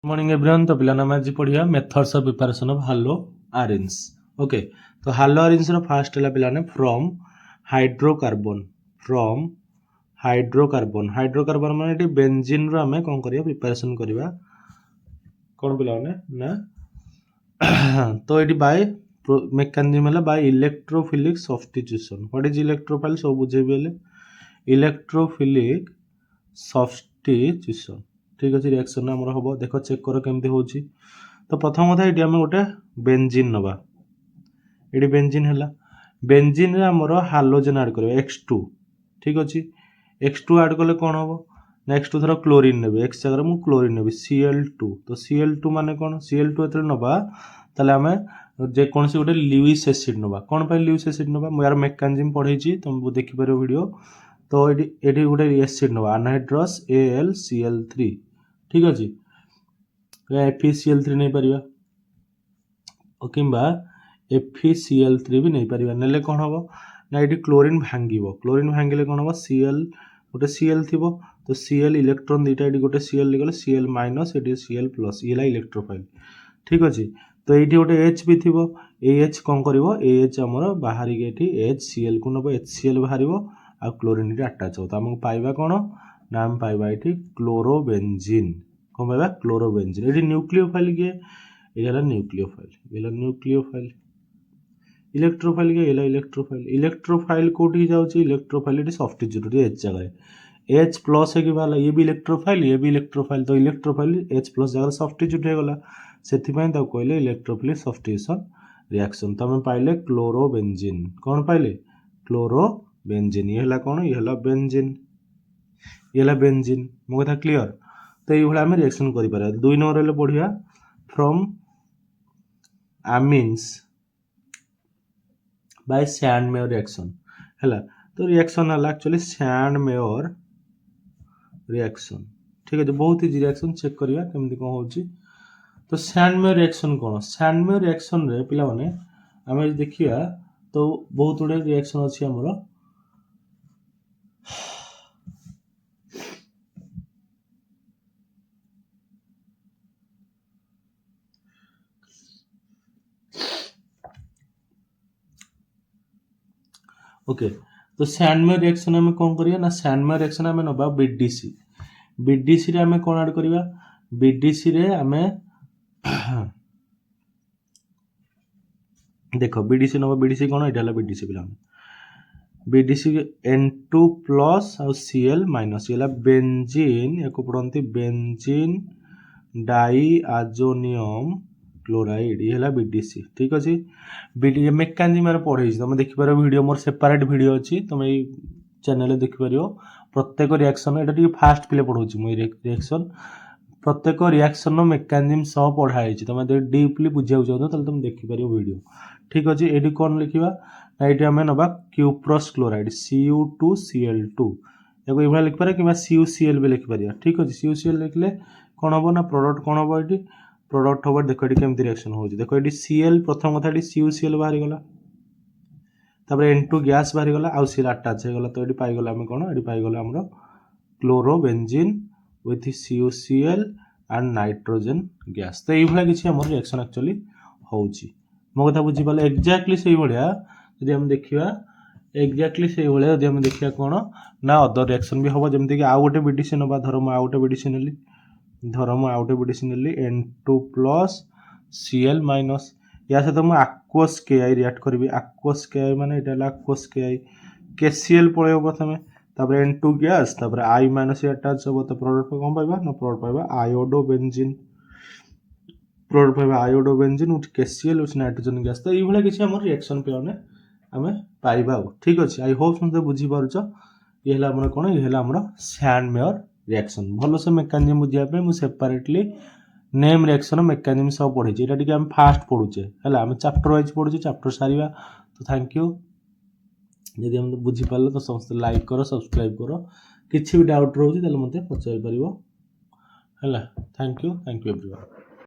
Morning everyone. तो पिलाना आज पढ़िया methods of preparation of haloarenes. Okay, तो हालो आरेंज रो फास्ट है पिलाने फ्रॉम हाइड्रोकार्बन। फ्रॉम हाइड्रोकार्बन माने एटी बेंजीन रो हमें कोन करिया प्रिपरेशन करिया कोन पिलाने ना तो एटी बाय मेकानिज्म है by electrophilic substitution. What is electrophile सब बुझेबी हेले इलेक्ट्रोफिलिक सब्स्टिट्यूशन। ठीक अच्छे रिएक्शन आम हम देख चेक कर केमती हो। तो प्रथम कथा ये आम गोटे बेंजीन नवा ये बेंजीन है बेंजीन आमर हालोजेन आड कर X2। ठीक अच्छे X2 आड कले कौन हम ना X2 थर क्लोरीन ने एक्स जगह मुझे क्लोरीन ने Cl2। तो Cl2 मान कौन Cl2 जो नवा ताले आम जेकोसी गोटे ल्यूइस एसिड नवा। कौन पर ल्यूइस एसिड नवा यार मेकानिज्म पढ़े तुम देखिपार वीडियो। तो ये गोटे एसिड नवा अनहाइड्रस AlCl3। ठीक अच्छे FeCl3 नहीं पारिबा किंबा FeCl3 भी नहीं पारिबा नेले कौन हम ना ये क्लोरीन भांगिबो। क्लोरीन भांगिले कौन हम Cl गोटे Cl थिबो। तो Cl इलेक्ट्रॉन दुईटा ये गोटे Cl गले Cl माइनस ये Cl प्लस ये इलेक्ट्रोफाइल। ठीक अच्छे तो ये गोटे H भी थिबो H कौन करिवो AH हमर बाहर के HCl को नबो HCl बाहरिबो आ क्लोरीन ये अटैच हो। तो आमको पाइबा कौन ना आम पाइबा ये क्लोरोबेंजीन। कौन पाइबा क्लोरोबेंजीन। ये न्यूक्लियोफाइल किए ये न्यूक्लियोफाइल इलेक्ट्रोफाइल के इलेक्ट्रोफाइल कोटी जाउची इलेक्ट्रोफाइल ये सब्स्टिट्यूट H जगह H प्लस है कि बाला ये भी इलेक्ट्रोफाइल तो इलेक्ट्रोफाइल H प्लस जगह सब्स्टिट्यूट हो गला से कहले इलेक्ट्रोफिलिक सब्स्टिट्यूशन रिएक्शन। तो आम पाइले क्लोरोबेंजीन। कौन पाइले क्लोरोबेंजीन ये है कौन ये बेंजीन ये बेंजीन। मो कथा क्लियर। तो ये आम रिएक्शन कर दुई नंबर पढ़िया from amines by Sandmeyer reaction है। तो रिएक्शन है एक्चुअली सैंडमेयर रिएक्शन। ठीक है बहुत इजी रिएक्शन चेक करिया केमती कौन होची। तो सैंडमेयर रिएक्शन कौन सैंडमेयर रिएक्शन रे पिला माने आमे देखिया तो बहुत गुडे रिएक्शन अछि हमरो। ओके तो सैंडमेयर रिएक्शन में कौन करिया ना सैंडमेयर रिएक्शन में नबा बीडीसी। बीडीसी रे हमें कौन ऐड करिया बीडीसी रे हमें देखो बीडीसी नबा बीडीसी कौन एटा बीडीसी पिला बीडीसी N2 प्लस और Cl माइनस ये बेंजीन या पढ़ती बेंजीन डाइआजोनियम क्लोराइड ये है बीडीसी। ठीक अच्छे बीडी मेकानिज्म पढ़े तुम देखिपार वीडियो मोर सेपरेट वीडियो अच्छी तुम ये चैनल देखिपार प्रत्येक रिएक्शन ये फास्ट पिले पढ़ाऊँ मुझे रिएक्शन प्रत्येक रिएक्शन मेकानिज्म सह पढ़ाई तुम डीपली बुझा चाहो तो तुम देखिपार वीडियो। ठीक अच्छे ये कौन लिखा ना ये आम नवा क्यूप्रस क्लोराइड Cu2Cl2 या लिखिपार कि CuCl भी लिखिपार। ठीक अच्छे CuCl लिखले कौन हम ना प्रोडक्ट कौन हम ये प्रोडक्ट हम देख ये केमती रिएक्शन हो। देखो ये Cl प्रथम कथा CuCl बाहरी गला N2 गैस बाहरी गला आउ Cl अटैच हो गला। तो ये पाइगला आम कौन ये पाइगला आम chlorobenzene with CuCl and nitrogen gas. तो ये किसी आम रिएक्शन एक्चुअली होची मो कथा बुझीपारे एक्जाक्टली से भाया यदि हम देखा एक्जाक्टली से भाया यदि हम देखा कौन ना अदर रिएक्शन भी हम जमीक आउ गोटे बीडीसी नवा धर मु आउ गोटे बीडीसी नेली धर मु आउ गोटे बीडीसी नेली N2 प्लस Cl माइनस या सहित मुझे आक्वस KI रिएक्ट करी आक्वस KI माने ये आक्वस KI KCl पड़े प्रथम N2 gas I minus attach हम तो प्रोडक्ट कौन पाइबा ना प्रोडक्ट पाइबा आयोडोबेंजीन प्रोडक्ट पाइबा iodobenzene with KCl with nitrogen gas. तो ये किसी आम रिएक्शन पे आम पाइबा। ठीक अच्छे आई होप समझे बुझीपार ये आम कौन ये आम सैंडमेयर रिएक्शन भल से मेकानिज्म बुझापी मुझे सेपरेटली नेम रिएक्शन मेकानिज्म सब पढ़ी ये आम फास्ट पढ़ुचे है आम चैप्टर वाइज पढ़ुचे चैप्टर सारिया। तो थैंक यू जदि हम बुझीपारे तो समस्त लाइक कर सब्सक्राइब कर किसी भी डाउट रोचे मत पचार पार है। Thank you everyone.